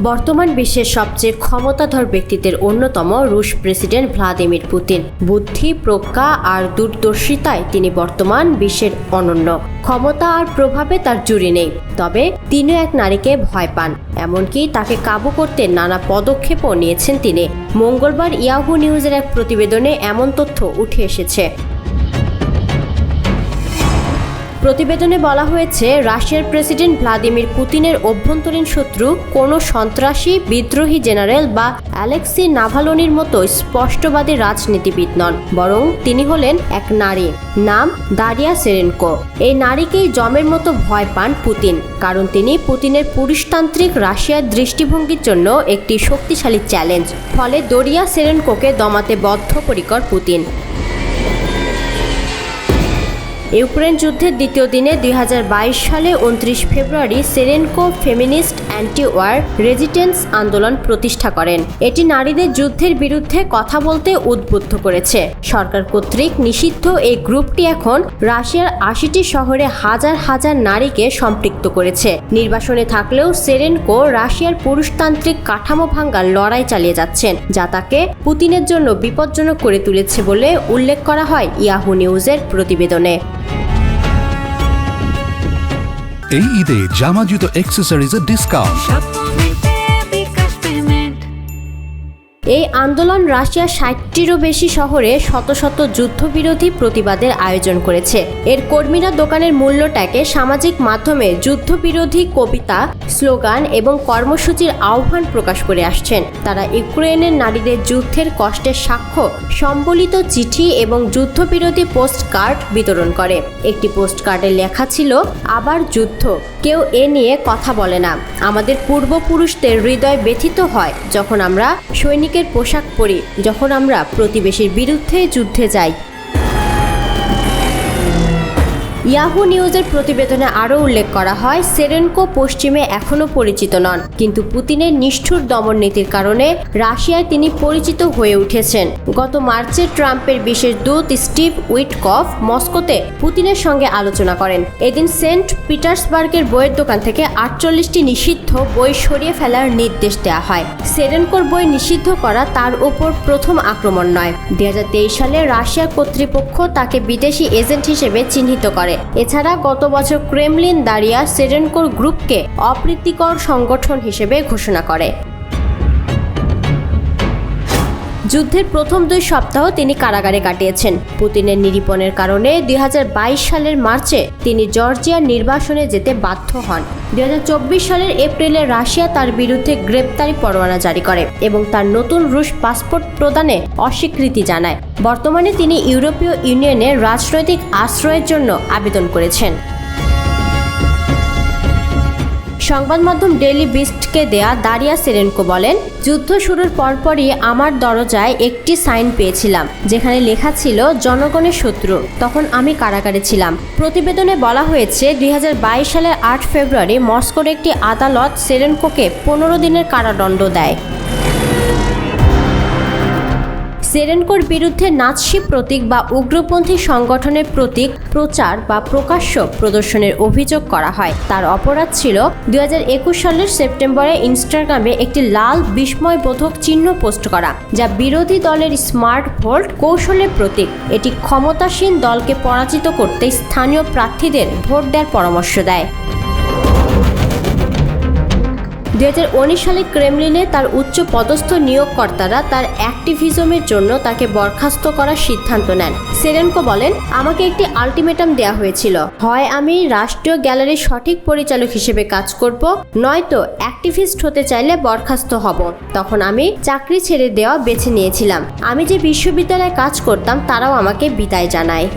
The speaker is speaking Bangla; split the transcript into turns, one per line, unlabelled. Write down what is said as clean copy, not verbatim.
বর্তমান বিশ্বের সবচেয়ে ক্ষমতাধর ব্যক্তিদের অন্যতম রুশ প্রেসিডেন্ট ভ্লাদিমির পুতিন। বুদ্ধি, প্রজ্ঞা আর দূরদর্শিতায় তিনি বর্তমান বিশ্বের অনন্য। ক্ষমতা আর প্রভাবে তার জুড়ি নেই, তবে তিনিও এক নারীকে ভয় পান। এমনকি তাকে কাবু করতে নানা পদক্ষেপও নিয়েছেন তিনি। মঙ্গলবার ইয়াহু নিউজের এক প্রতিবেদনে এমন তথ্য উঠে এসেছে। প্রতিবেদনে বলা হয়েছে, রাশিয়ার প্রেসিডেন্ট ভ্লাদিমির পুতিনের অভ্যন্তরীণ শত্রু কোনো সন্ত্রাসী, বিদ্রোহী জেনারেল বা অ্যালেক্সি নাভালনির মতো স্পষ্টবাদী রাজনীতিবিদ নন, বরং তিনি হলেন এক নারী, নাম দারিয়া সেরেনকো। এই নারীকেই যমের মতো ভয় পান পুতিন, কারণ তিনি পুতিনের পুরুষতান্ত্রিক রাশিয়ার দৃষ্টিভঙ্গির জন্য একটি শক্তিশালী চ্যালেঞ্জ। ফলে দারিয়া সেরেনকোকে দমাতে বদ্ধপরিকর পুতিন। ইউক্রেন যুদ্ধের দ্বিতীয় দিনে 2022 সালে 29 ফেব্রুয়ারি সেরেনকো ফেমিনিস্ট অ্যান্টি ওয়ার রেজিস্ট্যান্স আন্দোলন প্রতিষ্ঠা করেন। এটি নারীদের যুদ্ধের বিরুদ্ধে কথা বলতে উদ্বুদ্ধ করেছে। সরকার কর্তৃক নিষিদ্ধ এই গ্রুপটি এখন রাশিয়ার 80টি শহরে হাজার হাজার নারীকে সম্পৃক্ত করেছে। নির্বাসনে থাকলেও সেরেনকো রাশিয়ার পুরুষতান্ত্রিক কাঠামো ভাঙার লড়াই চালিয়ে যাচ্ছেন, যা তাকে পুতিনের জন্য বিপজ্জনক করে তুলেছে বলে উল্লেখ করা হয় ইয়াহু নিউজের প্রতিবেদনে।
এই ঈদে জামা জুতো অ্যাক্সেসরিজের ডিসকাউন্ট।
এই আন্দোলন রাশিয়ার 60টিরও বেশি শহরে শত শত যুদ্ধবিরোধী প্রতিবাদের আয়োজন করেছে। এর কর্মীরা দোকানের মূল্য ট্যাগে সামাজিক মাধ্যমে যুদ্ধবিরোধী কবিতা, স্লোগান এবং কর্মসূচির আহ্বান প্রকাশ করে আসছেন। তারা ইউক্রেনের নারীদের যুদ্ধের কষ্টের সাক্ষ্য সম্বলিত চিঠি এবং যুদ্ধবিরোধী পোস্ট কার্ড বিতরণ করে। একটি পোস্ট কার্ডে লেখা ছিল, আবার যুদ্ধ, কেউ এ নিয়ে কথা বলে না। আমাদের পূর্বপুরুষদের হৃদয় ব্যথিত হয় যখন আমরা সৈনিকের পোশাক পরি, যখন আমরা প্রতিবেশীর বিরুদ্ধে যুদ্ধে যাই। ইয়াহু নিউজের প্রতিবেদনে আরও উল্লেখ করা হয়, সেরেনকো পশ্চিমে এখনও পরিচিত নন, কিন্তু পুতিনের নিষ্ঠুর দমন নীতির কারণে রাশিয়ায় তিনি পরিচিত হয়ে উঠেছেন। গত মার্চে ট্রাম্পের বিশেষ দূত স্টিভ উইটকফ মস্কোতে পুতিনের সঙ্গে আলোচনা করেন। এদিন সেন্ট পিটার্সবার্গের বইয়ের দোকান থেকে 48টি নিষিদ্ধ বই সরিয়ে ফেলার নির্দেশ দেওয়া হয়। সেরেনকোর বই নিষিদ্ধ করা তার উপর প্রথম আক্রমণ নয়। 2023 সালে রাশিয়া কর্তৃপক্ষ তাকে বিদেশি এজেন্ট হিসেবে চিহ্নিত করে। এছাড়া গত বছর ক্রেমলিন দারিয়া সেরেনকোর গ্রুপকে অপ্রীতিকর সংগঠন হিসেবে ঘোষণা করে। যুদ্ধের প্রথম 2 সপ্তাহ তিনি কারাগারে কাটিয়েছেন। পুতিনের নিরীপণের কারণে 2022 সালের মার্চে তিনি জর্জিয়ার নির্বাসনে যেতে বাধ্য হন। 2024 সালের এপ্রিলে রাশিয়া তার বিরুদ্ধে গ্রেপ্তারি পরোয়ানা জারি করে এবং তার নতুন রুশ পাসপোর্ট প্রদানে অস্বীকৃতি জানায়। বর্তমানে তিনি ইউরোপীয় ইউনিয়নের রাজনৈতিক আশ্রয়ের জন্য আবেদন করেছেন। সংবাদ মাধ্যম ডেইলি বিস্টকে দেয়া দারিয়া সেরেনকো বলেন, যুদ্ধ শুরুর পরপরই আমার দরজায় একটি সাইন পেয়েছিলাম যেখানে লেখা ছিল, জনগণের শত্রু। তখন আমি কারাগারে ছিলাম। প্রতিবেদনে বলা হয়েছে, 2022 সালের 8 ফেব্রুয়ারি মস্কোর একটি আদালত সেরেনকোকে 15 দিনের কারাদণ্ড দেয়। সেরেনকোর বিরুদ্ধে নাৎসি প্রতীক বা উগ্রপন্থী সংগঠনের প্রতীক প্রচার বা প্রকাশ্য প্রদর্শনের অভিযোগ করা হয়। তার অপরাধ ছিল 2021 সালের সেপ্টেম্বরে ইনস্টাগ্রামে একটি লাল বিস্ময়বোধক চিহ্ন পোস্ট করা, যা বিরোধী দলের স্মার্ট ভোট কৌশলের প্রতীক। এটি ক্ষমতাসীন দলকে পরাজিত করতে স্থানীয় প্রার্থীদের ভোট দেওয়ার পরামর্শ দেয়। 2019 সালে ক্রেমলিনে তার উচ্চ পদস্থ নিয়োগকর্তারা তার অ্যাক্টিভিজমের জন্য তাকে বরখাস্ত করার সিদ্ধান্ত নেন। সেরেনকো বলেন, আমাকে একটি আলটিমেটাম দেওয়া হয়েছিল, হয় আমি রাষ্ট্রীয় গ্যালারির সঠিক পরিচালক হিসেবে কাজ করব, নয়তো অ্যাক্টিভিস্ট হতে চাইলে বরখাস্ত হব। তখন আমি চাকরি ছেড়ে দেওয়া বেছে নিয়েছিলাম। আমি যে বিশ্ববিদ্যালয়ে কাজ করতাম তারাও আমাকে বিদায় জানায়।